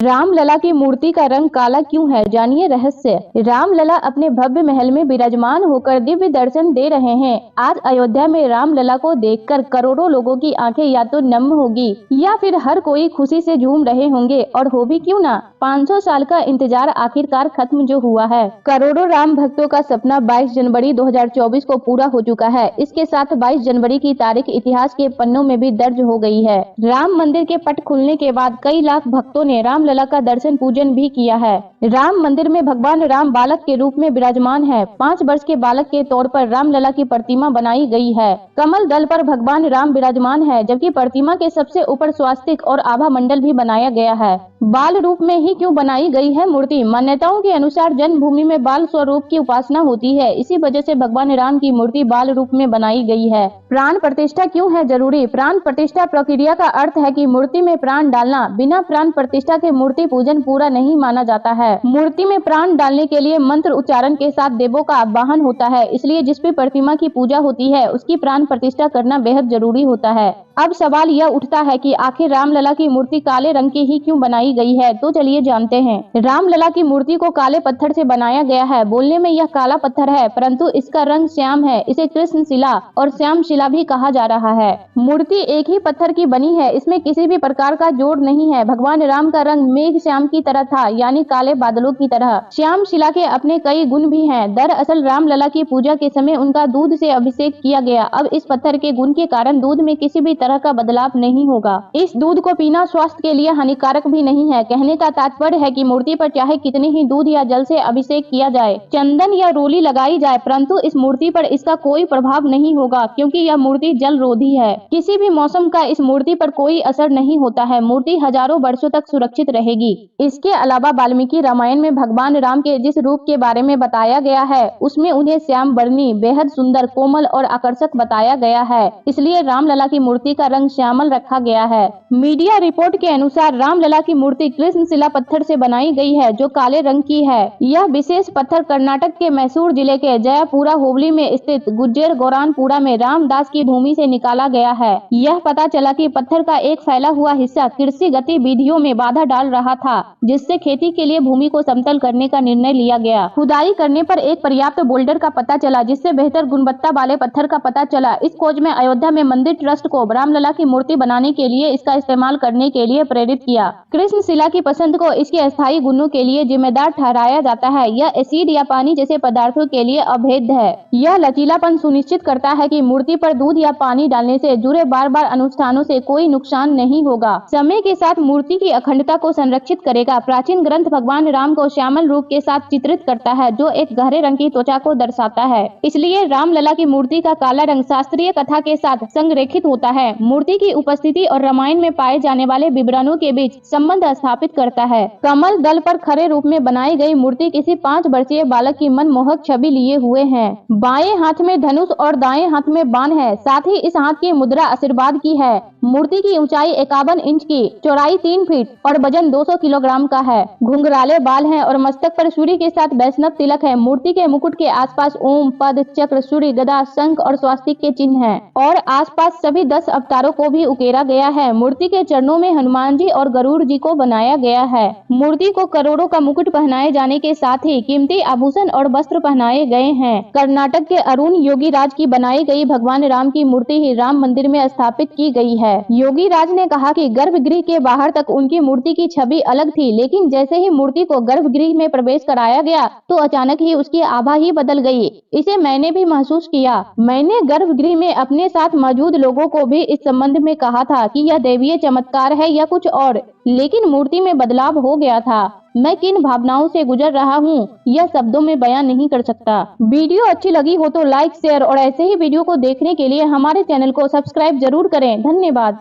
रामलला की मूर्ति का रंग काला क्यों है, जानिए रहस्य। रामलला अपने भव्य महल में विराजमान होकर दिव्य दर्शन दे रहे हैं। आज अयोध्या में रामलला को देखकर करोड़ों लोगों की आंखें या तो नम होगी या फिर हर कोई खुशी से झूम रहे होंगे। और हो भी क्यों ना, 500 साल का इंतजार आखिरकार खत्म जो हुआ है। करोड़ों राम भक्तों का सपना 22 जनवरी 2024 को पूरा हो चुका है। इसके साथ 22 जनवरी की तारीख इतिहास के पन्नों में भी दर्ज हो गई है। राम मंदिर के पट खुलने के बाद कई लाख भक्तों ने रामलला का दर्शन पूजन भी किया है। राम मंदिर में भगवान राम बालक के रूप में विराजमान है। 5 वर्ष के बालक के तौर पर रामलला की प्रतिमा बनाई गई है। कमल दल पर भगवान राम विराजमान है, जबकि प्रतिमा के सबसे ऊपर स्वास्तिक और आभा मंडल भी बनाया गया है। बाल रूप में ही क्यों बनाई गई है मूर्ति? मान्यताओं के अनुसार जन्मभूमि में बाल स्वरूप की उपासना होती है, इसी वजह से भगवान राम की मूर्ति बाल रूप में बनाई गई है। प्राण प्रतिष्ठा क्यों है जरूरी? प्राण प्रतिष्ठा प्रक्रिया का अर्थ है कि मूर्ति में प्राण डालना। बिना प्राण प्रतिष्ठा के मूर्ति पूजन पूरा नहीं माना जाता है। मूर्ति में प्राण डालने के लिए मंत्र उच्चारण के साथ देवों का आवाहन होता है, इसलिए जिस भी प्रतिमा की पूजा होती है उसकी प्राण प्रतिष्ठा करना बेहद जरूरी होता है। अब सवाल यह उठता है कि आखिर रामलला की मूर्ति काले रंग की ही क्यों बनाई गई है, तो चलिए जानते हैं। रामलला की मूर्ति को काले पत्थर से बनाया गया है। बोलने में यह काला पत्थर है, परंतु इसका रंग श्याम है। इसे कृष्ण शिला और श्याम शिला भी कहा जा रहा है। मूर्ति एक ही पत्थर की बनी है, इसमें किसी भी प्रकार का जोड़ नहीं है। भगवान राम का रंग मेघ श्याम की तरह था, यानी काले बादलों की तरह। श्याम शिला के अपने कई गुण भी हैं। दरअसल रामलला की पूजा के समय उनका दूध से अभिषेक किया गया। अब इस पत्थर के गुण के कारण दूध में किसी भी तरह का बदलाव नहीं होगा। इस दूध को पीना स्वास्थ्य के लिए हानिकारक भी नहीं है। कहने का तात्पर्य है कि मूर्ति पर चाहे कितने ही दूध या जल से अभिषेक किया जाए, चंदन या रोली लगाई जाए, परंतु इस मूर्ति पर इसका कोई प्रभाव नहीं होगा, क्योंकि यह मूर्ति जल रोधी है। किसी भी मौसम का इस मूर्ति पर कोई असर नहीं होता है। मूर्ति हजारों वर्षों तक सुरक्षित रहेगी। इसके अलावा वाल्मीकि रामायण में भगवान राम के जिस रूप के बारे में बताया गया है, उसमें उन्हें श्याम वर्णी, बेहद सुंदर, कोमल और आकर्षक बताया गया है। इसलिए रामलला की मूर्ति का रंग श्यामल रखा गया है। मीडिया रिपोर्ट के अनुसार रामलला की मूर्ति कृष्ण शिला पत्थर से बनाई गई है, जो काले रंग की है। यह विशेष पत्थर कर्नाटक के मैसूर जिले के जयापुरा होबली में स्थित गुज्जर गोरानपुरा में रामदास की भूमि से निकाला गया है। यह पता चला कि पत्थर का एक फैला हुआ हिस्सा कृषि गतिविधियों में बाधा डाल रहा था, जिससे खेती के लिए भूमि को समतल करने का निर्णय लिया गया। खुदाई करने पर एक पर्याप्त बोल्डर का पता चला, जिससे बेहतर गुणवत्ता वाले पत्थर का पता चला। इस खोज में अयोध्या में मंदिर ट्रस्ट को रामलला की मूर्ति बनाने के लिए इसका इस्तेमाल करने के लिए प्रेरित किया। कृष्ण शिला की पसंद को इसके अस्थायी गुणों के लिए जिम्मेदार ठहराया जाता है। यह एसिड या पानी जैसे पदार्थों के लिए अभेद्य है। यह लचीलापन सुनिश्चित करता है कि मूर्ति पर दूध या पानी डालने से जुड़े बार अनुष्ठानों से कोई नुकसान नहीं होगा। समय के साथ मूर्ति की अखंडता को संरक्षित करेगा। प्राचीन ग्रंथ भगवान राम को श्यामल रूप के साथ चित्रित करता है, जो एक गहरे रंग की त्वचा को दर्शाता है। इसलिए रामलला की मूर्ति का काला रंग शास्त्रीय कथा के साथ संरेखित होता है। मूर्ति की उपस्थिति और रामायण में पाए जाने वाले विवरणों के बीच संबंध स्थापित करता है। कमल दल पर खड़े रूप में बनाई गई मूर्ति किसी 5 वर्षीय बालक की मनमोहक छवि लिए हुए है। बाएं हाथ में धनुष और दाएं हाथ में बाण है। साथ ही इस हाथ की मुद्रा आशीर्वाद की है। मूर्ति की ऊंचाई 51 इंच की, चौड़ाई 3 फीट और वजन 200 किलोग्राम का है। घुंघराले बाल हैं और मस्तक पर सूर्य के साथ वैष्णव तिलक है। मूर्ति के मुकुट के आसपास ओम, पद, चक्र, सूर्य, गदा, शंख और स्वास्तिक के चिन्ह हैं और आसपास सभी 10 अवतारों को भी उकेरा गया है। मूर्ति के चरणों में हनुमान जी और गरुड़ जी को बनाया गया है। मूर्ति को करोड़ों का मुकुट पहनाए जाने के साथ ही कीमती आभूषण और वस्त्र पहनाए गए हैं। कर्नाटक के अरुण योगीराज की बनाई गई भगवान राम की मूर्ति ही राम मंदिर में स्थापित की गई है। योगीराज ने कहा कि गर्भगृह के बाहर तक उनकी मूर्ति की छवि अलग थी, लेकिन जैसे ही मूर्ति को गर्भगृह में प्रवेश कराया गया तो अचानक ही उसकी आभा ही बदल गई। इसे मैंने भी महसूस किया। मैंने गर्भगृह में अपने साथ मौजूद लोगों को भी इस संबंध में कहा था कि यह दैवीय चमत्कार है या कुछ और, लेकिन मूर्ति में बदलाव हो गया था। मैं किन भावनाओं से गुजर रहा हूँ यह शब्दों में बयान नहीं कर सकता। वीडियो अच्छी लगी हो तो लाइक, शेयर और ऐसे ही वीडियो को देखने के लिए हमारे चैनल को सब्सक्राइब जरूर करें। धन्यवाद।